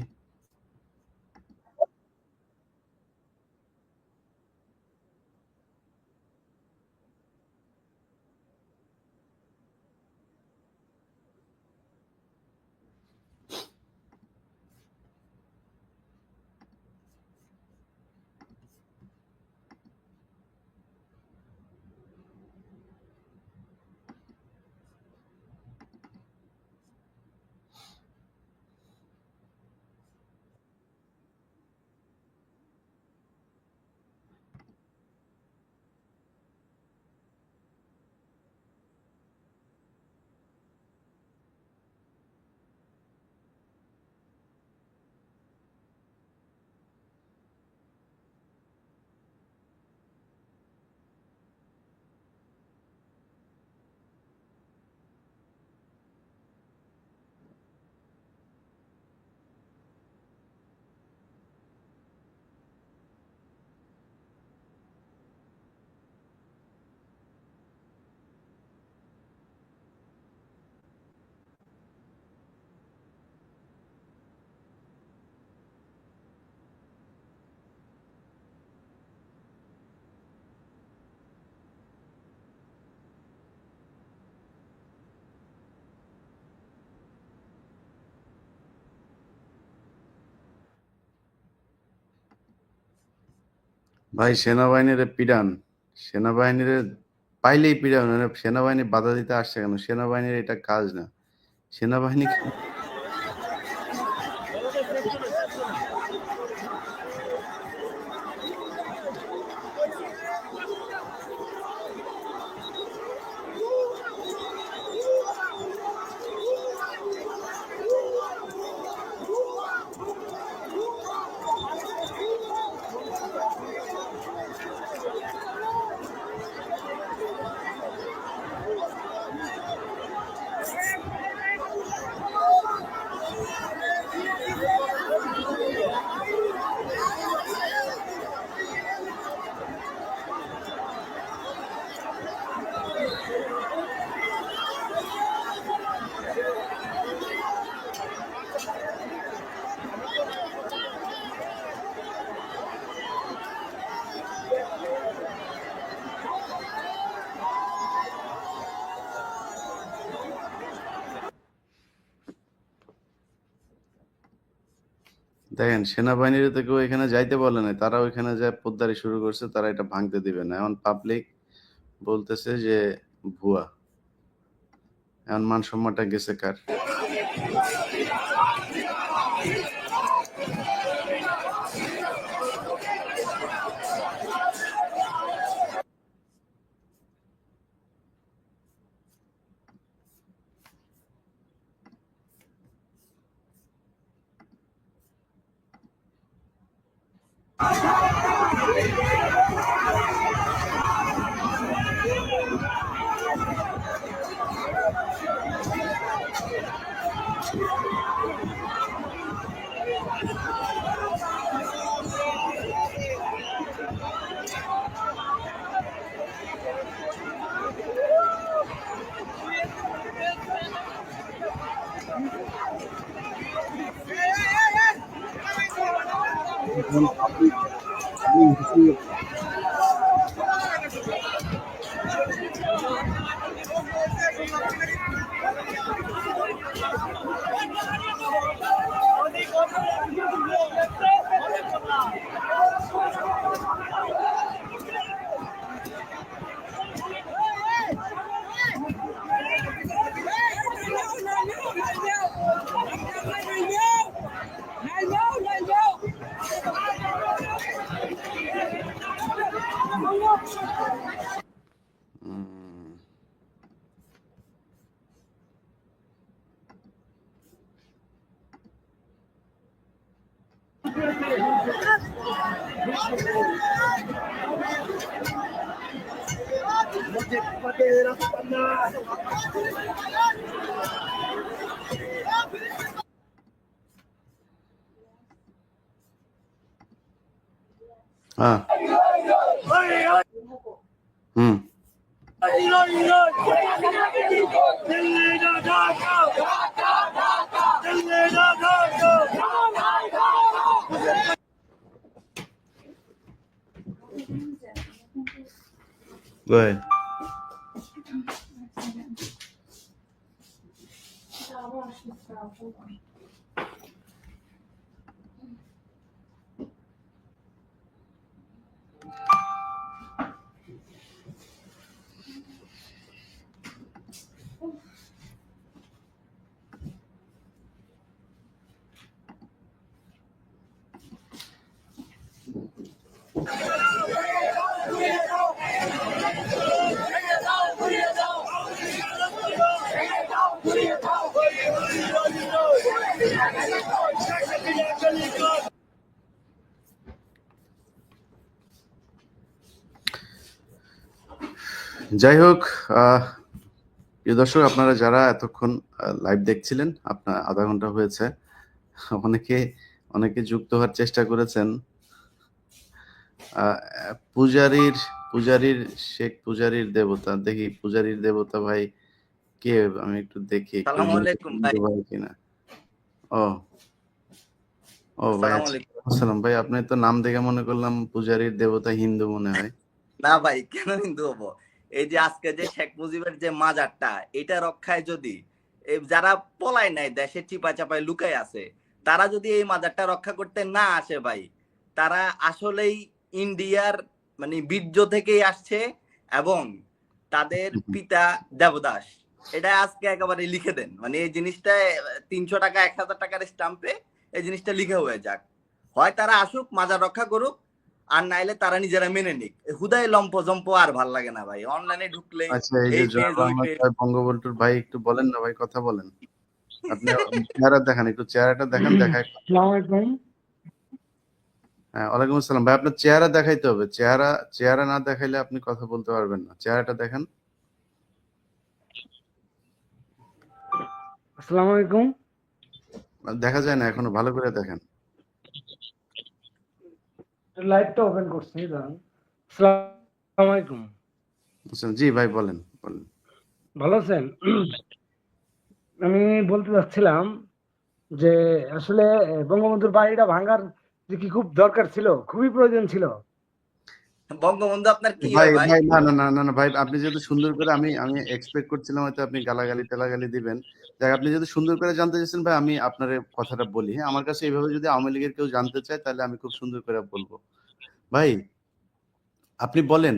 ভাই সেনাবাহিনীর পিডান, সেনাবাহিনীর পাইলেই পিডান, মানে সেনাবাহিনী বাধা দিতে আসছে কেন? সেনাবাহিনীর এটা কাজ না। সেনাবাহিনী দেখেন, সেনাবাহিনীর তো কেউ এখানে যাইতে বলে নাই, তারা ওইখানে যায় পোদ্দারি শুরু করছে, তারা এটা ভাঙতে দিবে না। এখন পাবলিক বলতেছে যে ভুয়া, এখন মান সম্মানটা গেছে কার? উম, হ্যাঁ, হুম, go ahead. যাই হোক, প্রিয় দর্শক, আপনারা যারা এতক্ষণ লাইভ দেখছিলেন, আপনার আধা ঘন্টা হয়েছে, অনেকে অনেকে যুক্ত হওয়ার চেষ্টা করেছেন। পূজারীর শেখ পূজারীর দেবতা, দেখি পূজারীর দেবতা ভাই কে, আমি একটু দেখি আসসালামু আলাইকুম ভাই। ভাই কিনা। ও ও ভাই, আসসালামু আলাইকুম। আসসালাম ভাই, আপনি তো নাম দেখে মনে করলাম পূজারীর দেবতা হিন্দু মনে হয়। না ভাই, কেন হিন্দু হবো? এই যে আজকে যে শেখ মুজিবের যে মাজারটা, এটা রক্ষায় যদি যারা পলায় নাই, দেশে চিপা চাপায় লুকায় আছে, তারা যদি এই মাজারটা রক্ষা করতে না আসে ভাই, তারা আসলেই ইন্ডিয়ার মানে বীর্য থেকেই আসছে এবং তাদের পিতা দেবদাস। এটা আজকে একেবারে লিখে দেন, মানে এই জিনিসটা 300 টাকা 1000 টাকার স্টাম্পে এই জিনিসটা লিখে হয়ে যাক। হয় তারা আসুক মাজার রক্ষা করুক, আর নাইলে তারা নিজেরা মেনে নিক। হুদায় লম্প জম্প আর ভাল লাগে না ভাই, অনলাইনে ঢুকলে আচ্ছা, এই যে এই জয় পেজ ওই বাংলা পেজ। জয় বঙ্গবন্ধুর ভাই একটু বলেন না ভাই, কথা বলেন। আপনি চেহারা দেখান, একটু চেহারাটা দেখান, দেখায়। হ্যাঁ, ওয়ালাইকুম আসসালাম ভাই, আপনার চেহারা দেখাইতে হবে। চেহারা না দেখাইলে আপনি কথা বলতে পারবেন না। চেহারাটা দেখান। আসসালামু আলাইকুম। দেখা যায় না এখনো, ভালো করে দেখেন। লাইভটা ওপেন করছি, দাঁড়ান। আসসালামু আলাইকুম। জি ভাই, বলেন বলেন। ভালো আছেন? আমি বলতে চাচ্ছিলাম যে আসলে বঙ্গবন্ধুর বাড়িটা ভাঙার যে কি খুব দরকার ছিল, খুবই প্রয়োজন ছিল। বঙ্গবন্ধু আপনার কি ভাই হয় ভাই? ভাই না না না না না ভাই, আপনি যেহেতু সুন্দর করে, আমি আমি এক্সপেক্ট করছিলাম হয়তো আপনি গালাগালি টালাগালি দিবেন। দেখ, আপনি যদি সুন্দর করে জানতে চাইছেন ভাই, আমি আপনার কথাটা বলি। হ্যাঁ, আমার কাছে এইভাবে যদি আওয়ামী লীগের কেউ জানতে চায় তাহলে আমি খুব সুন্দর করে বলবো। ভাই আপনি বলেন,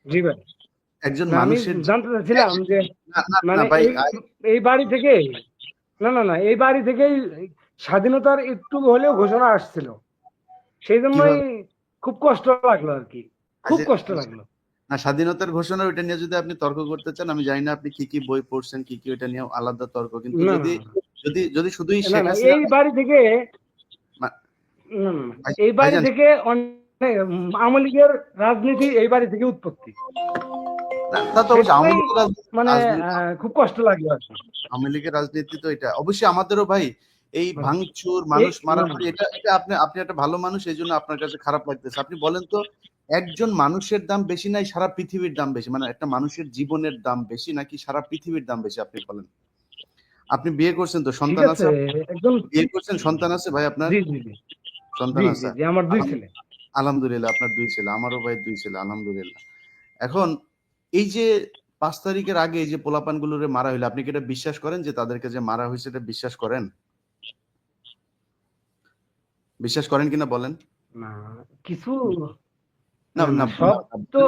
জি ভাই। একজন না, আমি মানুষের জানতে চাচ্ছিলাম যে না না না মানে ভাই, এই বাড়ি থেকে এই বাড়ি থেকেই স্বাধীনতার একটু হলেও ঘোষণা আসছিল। সেই জন্যই কিভাবে? খুব কষ্ট লাগলো আর কি, খুব আচ্ছা, কষ্ট লাগলো। না, স্বাধীনতার ঘোষণা ওইটা নিয়ে যদি আপনি তর্ক করতে চান, আমি জানি না আপনি কি কি বই পড়ছেন, কি কি ওইটা নিয়ে আলাদা তর্ক। কিন্তু না যদি যদি যদি শুধুই না শেখ না, হাসিনা এই বাড়ি থেকে মা- এই বাড়ি ভাইজান, থেকে অনেক আওয়ামী লীগের রাজনীতি এই বাড়ি থেকে উৎপত্তি। তা তো অবশ্যই আওয়ামী সেটাই লীগের মানে রাজনীতি, খুব কষ্ট লাগলো আর কি। আওয়ামী লীগের রাজনীতি তো এটা অবশ্যই আমাদেরও ভাই। এই মানে ভাঙচুর, এই মানুষ মারামারি, এটা এটা আপনি আপনি একটা ভালো মানুষ, এই জন্য আপনার কাছে খারাপ লাগতেছে। আপনি বলেন তো, একজন মানুষের দাম বেশি নাই সারা পৃথিবীর দাম বেশি? মানে একটা মানুষের জীবনের দাম বেশি নাকি সারা পৃথিবীর দাম বেশি? আপনি বলেন। আপনি বিয়ে করছেন তো, ঠিক সন্তান আছে? আছে, একদম। বিয়ে করছেন, সন্তান আছে ভাই আপনার? জি জি জি সন্তান জি জি আছে? জি আমার 2 ছেলে। আলহামদুলিল্লাহ, আপনার 2 ছেলে, আমারও ভাই 2 ছেলে, আলহামদুলিল্লাহ। এখন এই যে 5 তারিখের আগে এই যে পোলাপানগুলোরে মারা হইলো, আপনি কি এটা বিশ্বাস করেন যে তাদেরকে যে মারা হয়েছে, এটা বিশ্বাস করেন? বিশ্বাস করেন কিনা বলেন? না, কিছু না না সব না, তো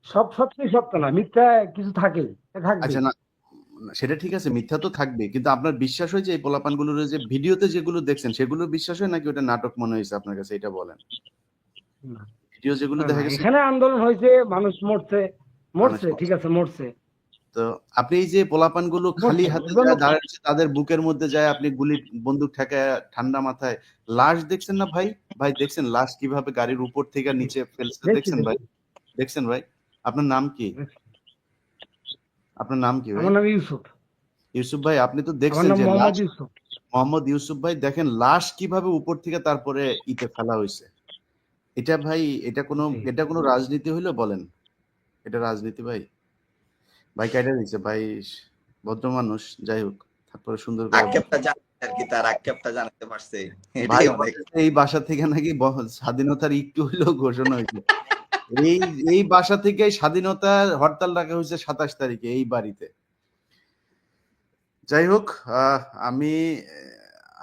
সব সত্যি সত্য না, মিথ্যা কিছু থাকেই, আচ্ছা থাকবেই। না, সেটা ঠিক আছে, মিথ্যা তো থাকবে, কিন্তু আপনার বিশ্বাস হয় যে এই পোলাপানগুলোর যে ভিডিওতে যেগুলো দেখছেন সেগুলো বিশ্বাস হয় নাকি ওটা নাটক মনে হয়েছে আপনার কাছে? এটা বলেন। না ভিডিও যেগুলো না না, দেখা গেছে, এখানে আন্দোলন হয়েছে, মানুষ মরছে, মানুষ ঠিক আছে, মরছে। তো আপনি এই যে পোলাপানগুলো খালি মরছে হাতে এজন্য যায় দাঁড়াচ্ছে, তাদের বুকের মধ্যে যায় আপনি গুলি বন্দুক ঠেকায় ঠান্ডা মাথায় লাশ দেখছেন না ভাই? ভাই দেখছেন লাশ কিভাবে গাড়ির উপর থেকে নিচে ফেলছে? দেখছি দেখছেন ভাই? দেখছি দেখছেন ভাই? আপনার নাম কি? দেখছি। আপনার নাম কি ভাই? আমার নাম ইউসুফ। ইউসুফ ভাই, আপনি তো আমার দেখছেন নাম যে মোহাম্মদ লাশ, ইউসুফ। মোহাম্মদ ইউসুফ ভাই, দেখেন লাশ কিভাবে উপর থেকে তারপরে ইতে ফেলা হয়েছে। এটা ভাই, জি। এটা কোনো রাজনীতি হইলো বলেন? এটা রাজনীতি ভাই? ভাই কাইটা দিছে ভাই, ভদ্র মানুষ, যাই হোক, তারপরে সুন্দর করে আক্ষেপটা জানাতে আর কি, তার আক্ষেপটা জানাতে পারছে, ভাই এটাই অনেক। বলতেছে এই বাসা থেকে নাকি স্বাধীনতার একটু হইলেও ঘোষণা হয়েছে। এই এই বাসা থেকে স্বাধীনতার হরতাল ডাকা হয়েছে 27 তারিখে এই বাড়িতে। যাই হোক, আমি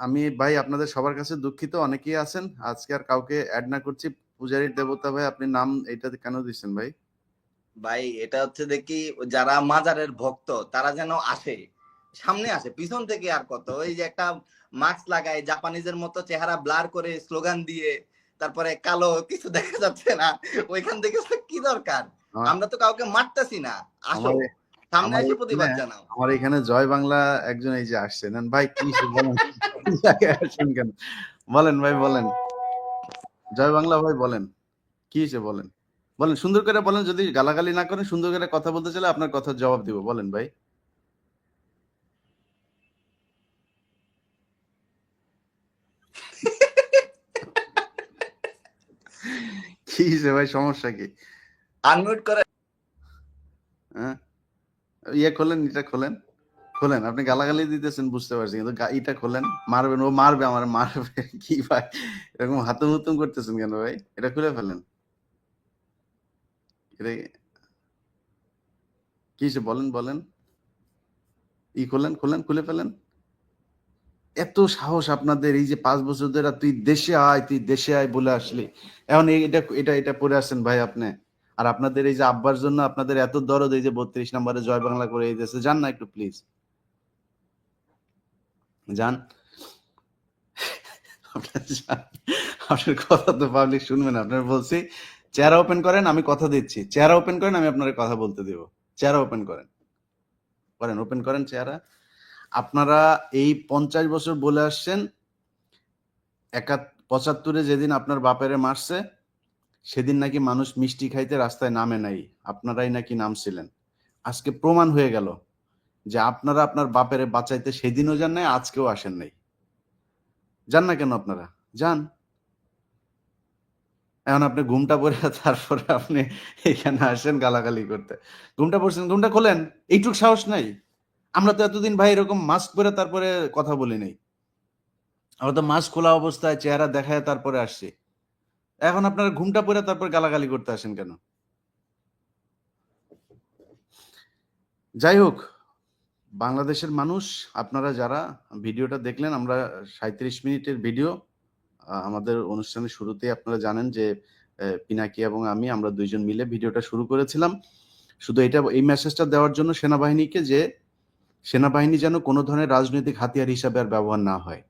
আমি ভাই আপনাদের সবার কাছে দুঃখিত, অনেকেই আছেন, আজকে আর কাউকে অ্যাড না করছি। পূজারীর দেবতা ভাই, আপনি নাম এইটাতে কেন দিচ্ছেন ভাই? ভাই এটা হচ্ছে দেখি যারা মাজারের ভক্ত তারা যেন আসে, সামনে আসে, পিছন থেকে আর কত ওই যে একটা মাস্ক লাগায় জাপানিজের মতো চেহারা ব্লার করে স্লোগান দিয়ে তারপরে কালো কিছু দেখা যাচ্ছে না, ওইখান থেকে কি দরকার? আমার আমরা তো কাউকে মারতেছি না, আসো আমার সামনে আমার এসে এখানে প্রতিবাদ জানাও। আমার এখানে জয় বাংলা একজন এই যে আসছে, নেন ভাই, কি বলেন? আসেন কেন? বলেন ভাই, বলেন। জয় বাংলা ভাই বলেন, কি হয়েছে বলেন? বলেন, সুন্দর করে বলেন, যদি গালাগালি না করেন, সুন্দর করে কথা বলতে চাইলে আপনার কথার জবাব দিব, বলেন ভাই। কি হয়েছে ভাই, সমস্যা কি? আনমিউট করে। হ্যাঁ, ইয়ে খোলেন, এটা খোলেন, খোলেন। আপনি গালাগালি দিতেছেন বুঝতে পারছি, কিন্তু এটা খোলেন। মারবেন, ও মারবে, আমার মারবে। কি ভাই এরকম হাতুম হুতুম করতেছেন কেন ভাই? এটা খুলে ফেলেন। এটা কি হয়েছে বলেন, বলেন। ই খোলেন, খোলেন, খুলে ফেলেন। এত সাহস আপনাদের, এই যে 5 বছর ধরে তুই দেশে আয় বলে আসলি, এখন এটা এটা এটা পড়ে আসছেন ভাই আপনি। আর আপনাদের এই যে আব্বার জন্য আপনাদের এত দরদ, এই যে 32 নম্বরে জয় বাংলা করে এই দেশে যান না একটু প্লিজ যান। আপনার কথা তো পাবলিক শুনবে না। আপনার বলছি চেহারা ওপেন করেন, আমি কথা দিচ্ছি, চেহারা ওপেন করেন, আমি আপনার কথা বলতে দিব। চেহারা ওপেন করেন, ওপেন করেন চেহারা। আপনারা এই 50 বছর বলে আসছেন 75-এ যেদিন আপনার বাপেরে মারছে সেদিন নাকি মানুষ মিষ্টি খাইতে রাস্তায় নামে নাই, আপনারাই নাকি নামছিলেন। আজকে প্রমাণ হয়ে গেল যে আপনারা আপনার বাপেরে বাঁচাইতে সেদিনও যান নাই, আজকেও আসেন নাই। যান না কেন আপনারা? যান। এখন আপনি ঘুমটা পরে তারপরে আপনি এখানে আসেন গালাগালি করতে। ঘুমটা পড়ছেন, ঘুমটা খোলেন, এইটুক সাহস নাই? আমরা তো এতদিন ভাই এরকম মাস্ক পরে তারপরে কথা বলি নাই, আমরা তো মাস্ক খোলা অবস্থায় চেহারা দেখায় তারপরে আসছি। এখন আপনারা ঘুমটা পরে তারপর গালাগালি করতে আসেন কেন? যাই হোক, বাংলাদেশের মানুষ, আপনারা যারা ভিডিওটা দেখলেন, আমরা 37 মিনিটের ভিডিও, আমাদের অনুষ্ঠানের শুরুতেই আপনারা জানেন যে পিনাকি এবং আমরা দুইজন মিলে ভিডিওটা শুরু করেছিলাম শুধু এই মেসেজটা দেওয়ার জন্য সেনাবাহিনীকে, যে সেনাবাহিনী যেন কোনো ধরনের রাজনৈতিক হাতিয়ার হিসাবে আর ব্যবহার না হয়।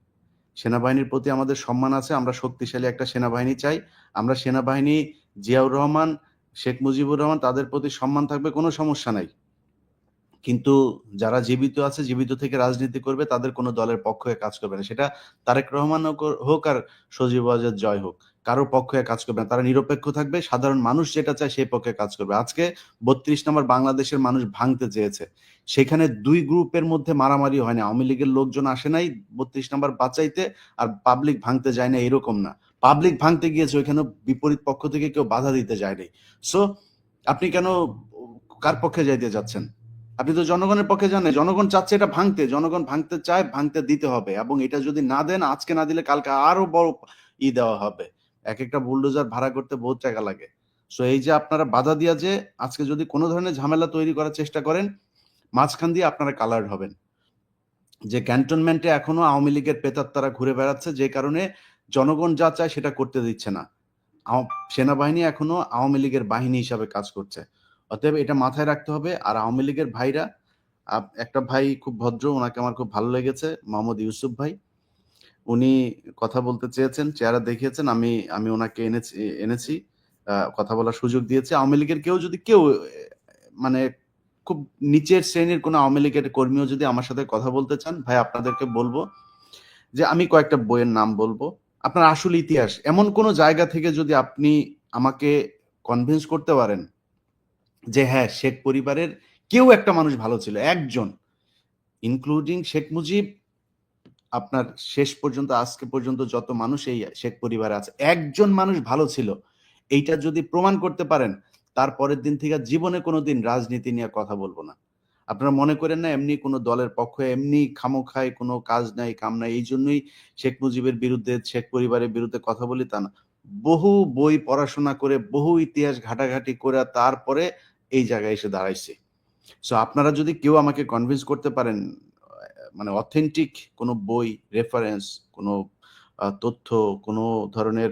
সেনাবাহিনীর প্রতি আমাদের সম্মান আছে, আমরা শক্তিশালী একটা সেনাবাহিনী চাই। আমরা সেনাবাহিনী, জিয়াউর রহমান, শেখ মুজিবুর রহমান, তাদের প্রতি সম্মান থাকবে, কোনো সমস্যা নাই। কিন্তু যারা জীবিত আছে, জীবিত থেকে রাজনীতি করবে, তাদের কোনো দলের পক্ষে কাজ করবে না। সেটা তারেক রহমান হোক আর সজীব ওয়াজেদ জয় হোক, কারোর পক্ষে কাজ করবে না। তারা নিরপেক্ষ থাকবে, সাধারণ মানুষ যেটা চায় সেই পক্ষে কাজ করবে। আজকে 32 নম্বর বাংলাদেশের মানুষ ভাঙতে চেয়েছে, সেখানে দুই গ্রুপের মধ্যে মারামারি হয় না। আওয়ামী লীগের লোকজন আসে নাই 32 নম্বর বাঁচাইতে, আর পাবলিক ভাঙতে যায় না, এরকম না। পাবলিক ভাঙতে গিয়েছে, ওইখানে বিপরীত পক্ষ থেকে কেউ বাধা দিতে যায়নি। সো আপনি কেন কার পক্ষে যাইতে যাচ্ছেন? আপনি তো জনগণের পক্ষে যান না। জনগণ চাচ্ছে এটা ভাঙতে, জনগণ ভাঙতে চায়, ভাঙতে দিতে হবে। এবং এটা যদি না দেন, আজকে না দিলে কালকে আরো বড় দেওয়া হবে। এক একটা বুলডোজার ভাড়া করতে বহুত টাকা লাগে। সো এই যে আপনারা বাধা দিয়া যে আজকে যদি কোনো ধরনের ঝামেলা তৈরি করার চেষ্টা করেন, মাঝখান দিয়ে আপনারা কালার্ড হবেন। যে ক্যান্টনমেন্টে এখনো আওয়ামী লীগের প্রেতাত্মারা ঘুরে বেড়াচ্ছে, যে কারণে জনগণ যা চায় সেটা করতে দিচ্ছে না। সেনাবাহিনী এখনো আওয়ামী লীগের বাহিনী হিসাবে কাজ করছে। অতএব এটা মাথায় রাখতে হবে। আর আওয়ামী লীগের ভাইরা, একটা ভাই খুব ভদ্র, ওনাকে আমার খুব ভালো লেগেছে, মোহাম্মদ ইউসুফ ভাই। উনি কথা বলতে চেয়েছেন, চেহারা দেখিয়েছেন, আমি ওনাকে এনেছি, কথা বলার সুযোগ দিয়েছি। আওয়ামী লীগের কেউ মানে খুব নিচের শ্রেণীর কোনো আওয়ামী লীগের কর্মীও যদি আমার সাথে কথা বলতে চান, ভাই আপনাদেরকে বলবো যে আমি কয়েকটা বইয়ের নাম বলবো। আপনার আসল ইতিহাস, এমন কোনো জায়গা থেকে যদি আপনি আমাকে কনভিন্স করতে পারেন যে হ্যাঁ, শেখ পরিবারের কেউ একটা মানুষ ভালো ছিল, একজন, ইনক্লুডিং শেখ মুজিব, আপনার শেষ পর্যন্ত আজকে পর্যন্ত যত মানুষ এই শেখ পরিবারে আছে, একজন মানুষ ভালো ছিল, এইটা যদি প্রমাণ করতে পারেন, তারপরের দিন থেকে জীবনে কোনোদিন রাজনীতি নিয়ে কথা বলবো না। আপনারা মনে করেন না এমনি কোনো দলের পক্ষে এমনি খামোখায় কোনো কাজ নাই, কাম নাই, এই জন্যই শেখ মুজিবের বিরুদ্ধে, শেখ পরিবারের বিরুদ্ধে কথা বলি, তা না। বহু বই পড়াশোনা করে, বহু ইতিহাস ঘাটাঘাটি করে তারপরে এই জায়গায় এসে দাঁড়াইছে। সো আপনারা যদি কেউ আমাকে কনভিন্স করতে পারেন, মানে অথেন্টিক কোনো বই, রেফারেন্স, কোনো তথ্য, কোনো ধরনের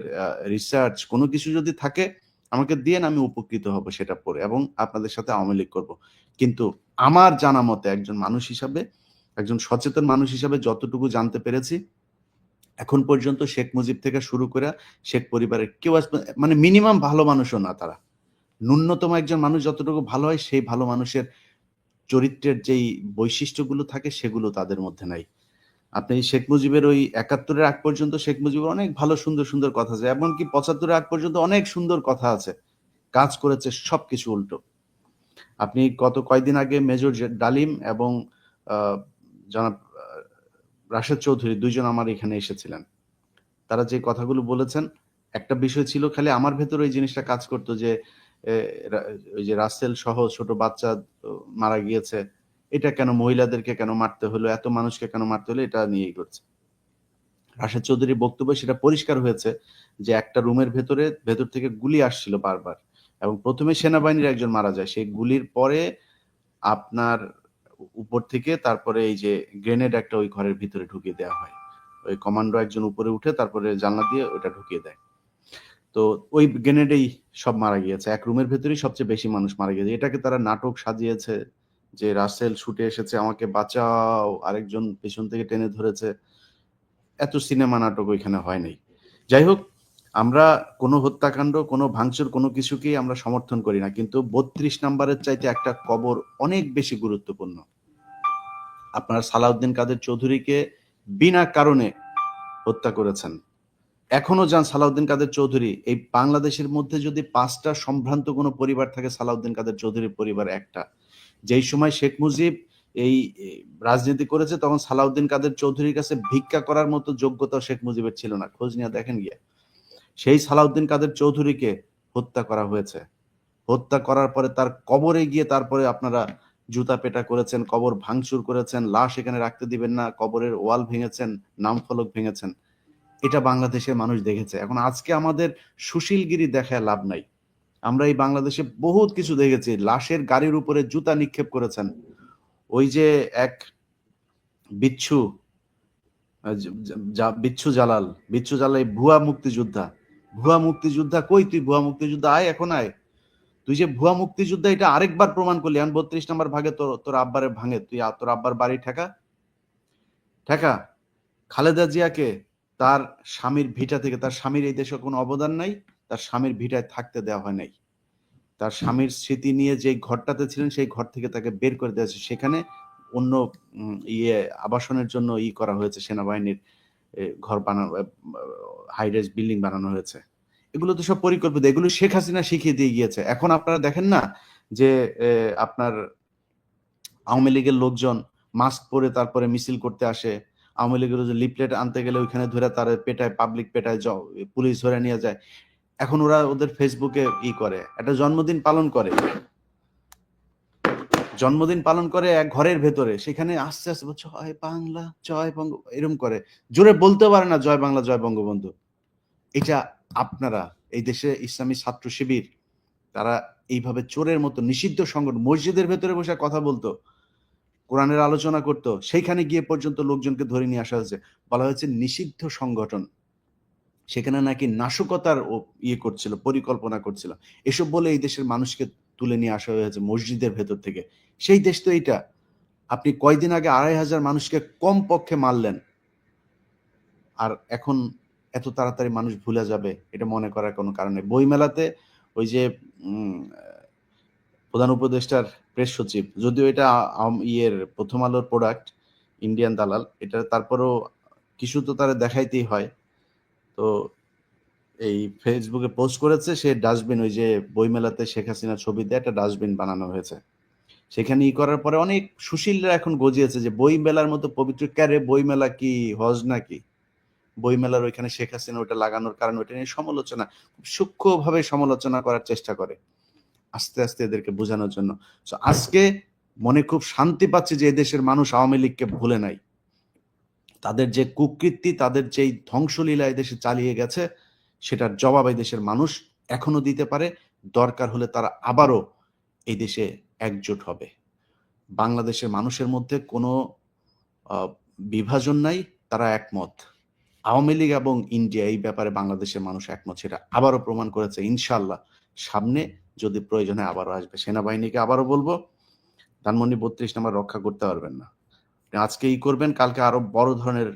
রিসার্চ, কোনো কিছু যদি থাকে আমাকে দিয়েন, আমি উপকৃত হব সেটা পড়ে, এবং আপনাদের সাথে আওয়ামী লীগ করবো। কিন্তু আমার জানা মতে, একজন মানুষ হিসাবে, একজন সচেতন মানুষ হিসাবে যতটুকু জানতে পেরেছি, এখন পর্যন্ত শেখ মুজিব থেকে শুরু করে শেখ পরিবারের কেউ মানে মিনিমাম ভালো মানুষও না তারা। ন্যূনতম একজন মানুষ যতটুকু ভালো হয়, সেই ভালো মানুষের চরিত্রের যেই বৈশিষ্ট্যগুলো থাকে সেগুলো তাদের মধ্যে নাই। আপনি শেখ মুজিবের ওই 71-এর আগ পর্যন্ত শেখ মুজিবের অনেক ভালো সুন্দর সুন্দর কথা আছে, এমনকি 75-এর আগ পর্যন্ত অনেক সুন্দর কথা আছে, কাজ করেছে সবকিছু উল্টো। আপনি গত কয়েকদিন আগে মেজর ডালিম এবং জনাব রাশেদ চৌধুরী দুইজন আমার এখানে এসেছিলেন, তারা যে কথাগুলো বলেছেন, একটা বিষয় ছিল খালি আমার ভেতরে এই জিনিসটা কাজ করতো যে ওই যে রাসেল সহ ছোট বাচ্চা মারা গিয়েছে, এটা কেন, মহিলাদেরকে কেন মারতে হলো, এত মানুষকে কেন মারতে হলো, এটা নিয়েই করছে। রাশেদ চৌধুরীর বক্তব্য সেটা পরিষ্কার হয়েছে যে একটা রুমের ভেতর থেকে গুলি আসছিল বারবার, এবং প্রথমে সেনাবাহিনীর একজন মারা যায়, সেই গুলির পরে আপনার উপর থেকে তারপরে এই যে গ্রেনেড একটা ওই ঘরের ভিতরে ঢুকিয়ে দেওয়া হয়। ওই কমান্ডো একজন উপরে উঠে তারপরে জানলা দিয়ে ওটা ঢুকিয়ে দেয়। তো ওই গ্রেনেডেই সব মারা গিয়েছে, এক রুমের ভেতরেই সবচেয়ে বেশি মানুষ মারা গিয়েছে। এটাকে তারা নাটক সাজিয়েছে যে রাসেল ছুটে এসেছে আমাকে বাঁচাও, আরেকজন পেছন থেকে টেনে ধরেছে। এত সিনেমা নাটক ওইখানে হয় নাই। যাই হোক, আমরা কোনো হত্যাকাণ্ড, কোনো ভাঙচুর, কোনো কিছুকেই আমরা সমর্থন করি না, কিন্তু 32 নাম্বারের চাইতে একটা কবর অনেক বেশি গুরুত্বপূর্ণ। আপনার সালাউদ্দিন কাদের চৌধুরীকে বিনা কারণে হত্যা করেছেন। এখনো যান সালাউদ্দিন কাদের চৌধুরী, এই বাংলাদেশের মধ্যে যদি 5টা সম্ভ্রান্ত কোনো পরিবার থাকে, সালাউদ্দিন কাদের চৌধুরীর পরিবার একটা। যেই সময় শেখ মুজিব এই রাজনীতি করেছে তখন সালাউদ্দিন কাদের চৌধুরীর কাছে ভিক্ষা করার মতো যোগ্যতা শেখ মুজিবের ছিল না, খোঁজ নিয়ে দেখেন গিয়ে। সেই সালাউদ্দিন কাদের চৌধুরীকে হত্যা করা হয়েছে। হত্যা করার পরে তার কবরে গিয়ে তারপরে আপনারা জুতা পেটা করেছেন, কবর ভাঙচুর করেছেন, লাশ এখানে রাখতে দিবেন না, কবরের ওয়াল ভেঙেছেন, নাম ফলক ভেঙেছেন। এটা বাংলাদেশের মানুষ দেখেছে। এখন আজকে আমাদের সুশীলগিরি দেখায় লাভ নাই। আমরা এই বাংলাদেশে বহুত কিছু দেখেছি। লাশের গাড়ির উপরে জুতা নিক্ষেপ করেছেন। ওই যে এক বিচ্ছু জালাল এই ভুয়া মুক্তিযোদ্ধা কই তুই? ভুয়া মুক্তিযোদ্ধা আয়, এখন আয়। তুই যে ভুয়া মুক্তিযোদ্ধা এটা আরেকবার প্রমাণ করলি। 32 নম্বর ভাগে তোর আব্বারে ভাঙে, তুই তোর আব্বার বাড়ি ঠেকা। খালেদা জিয়াকে তার স্বামীর ভিটা থেকে, তার স্বামীর এই দেশে কোনো অবদান নাই, তার স্বামীর ভিটায় থাকতে দেওয়া হয় নাই। তার স্বামীর স্মৃতি নিয়ে যে ঘরটাতে ছিলেন সেই ঘর থেকে তাকে বের করে দেওয়া হয়েছে। সেখানে অন্য আবাসনের জন্য করা হয়েছে, সেনাবাহিনীর ঘর বানানো, হাইরাইজ বিল্ডিং বানানো হয়েছে। এগুলো তো সব পরিকল্পিত, এগুলো শেখ হাসিনা শিখিয়ে দিয়ে গিয়েছে। এখন আপনারা দেখেন না যে আপনার আওয়ামী লীগের লোকজন মাস্ক পরে তারপরে মিছিল করতে আসে, আওয়ামী লীগের যে লিফলেট আনতে গেলে ওইখানে ধরে তার পেটায়, পাবলিক পেটায়, পুলিশ ধরে নিয়ে যায়। এখন ওরা ওদের ফেসবুকে করে, একটা জন্মদিন পালন করে এক ঘরের ভেতরে, সেখানে আস্তে আস্তে জয় বাংলা জয় বঙ্গ এরকম করে, জোরে বলতে পারে না জয় বাংলা জয় বঙ্গবন্ধু। এটা আপনারা এই দেশে ইসলামী ছাত্র শিবির তারা এইভাবে চোরের মতো নিষিদ্ধ সংগঠন, মসজিদের ভেতরে বসে কথা বলতো, কোরআনের আলোচনা করতো, সেইখানে গিয়ে পর্যন্ত লোকজনকে ধরে নিয়ে আসা হয়েছে, বলা হয়েছে নিষিদ্ধ সংগঠন। সেখানে নাকি নাশকতার করছিল, পরিকল্পনা করছিল। এসব বলে এই দেশের মানুষকে তুলে নিয়ে আসা হয়েছে মসজিদের ভেতর থেকে। সেই দেশ তো এইটা। আপনি কয়দিন আগে 2,500 মানুষকে কম পক্ষে মারলেন, আর এখন এত তাড়াতাড়ি মানুষ ভুলে যাবে এটা মনে করার কোনো কারণে। বইমেলাতে ওই যে প্রধান উপদেষ্টার প্রেস সচিব, যদিও এটা প্রথম আলোর প্রোডাক্ট, ইন্ডিয়ান দালাল, এটা তারপরেও কিছু তো তারা দেখাইতেই হয়। তো এই ফেসবুকে পোস্ট করেছে সে ডাস্টবিন, ওই যে বইমেলাতে শেখ হাসিনার ছবি দিয়ে একটা ডাস্টবিন বানানো হয়েছে। সেখানে করার পরে অনেক সুশীলরা এখন গজিয়েছে যে বইমেলার মতো পবিত্র, ক্যারে বইমেলা কি হজ নাকি? বইমেলার ওইখানে শেখ হাসিনা ওটা লাগানোর কারণে ওইটা নিয়ে সমালোচনা, খুব সূক্ষ্মভাবে সমালোচনা করার চেষ্টা করে আস্তে আস্তে এদেরকে বোঝানোর জন্য। আজকে মনে খুব শান্তি পাচ্ছে যে এদেশের মানুষ আওয়ামী লীগকে ভুলে নাই। তাদের যে কুকৃতি, তাদের যেই ধ্বংসলীলা এদেশে চালিয়ে গেছে, সেটার জবাব এই দেশের মানুষ এখনো দিতে পারে। দরকার হলে তারা আবারও এই দেশে একজোট হবে। বাংলাদেশের মানুষের মধ্যে কোনো বিভাজন নাই, তারা একমত। আওয়ামী লীগ এবং ইন্ডিয়া এই ব্যাপারে বাংলাদেশের মানুষ একমত, সেটা আবারও প্রমাণ করেছে। ইনশাল্লাহ সামনে যদি প্রয়োজনে আবারও আসবে। সেনাবাহিনীকে আবারও বলবো, ধানমন্ডি 32 নম্বর রক্ষা করতে পারবেন না, আজকে করবেন, কালকে আরো বড় ধরনের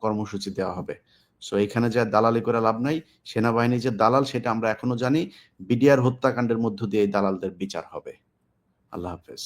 কর্মসূচি দেওয়া হবে। সো এখানে যা দালালি করে লাভ নাই। সেনাবাহিনী যে দালাল সেটা আমরা এখনো জানি। বিডিআর হত্যাকাণ্ডের মধ্য দিয়ে এই দালালদের বিচার হবে। আল্লাহ হাফেজ।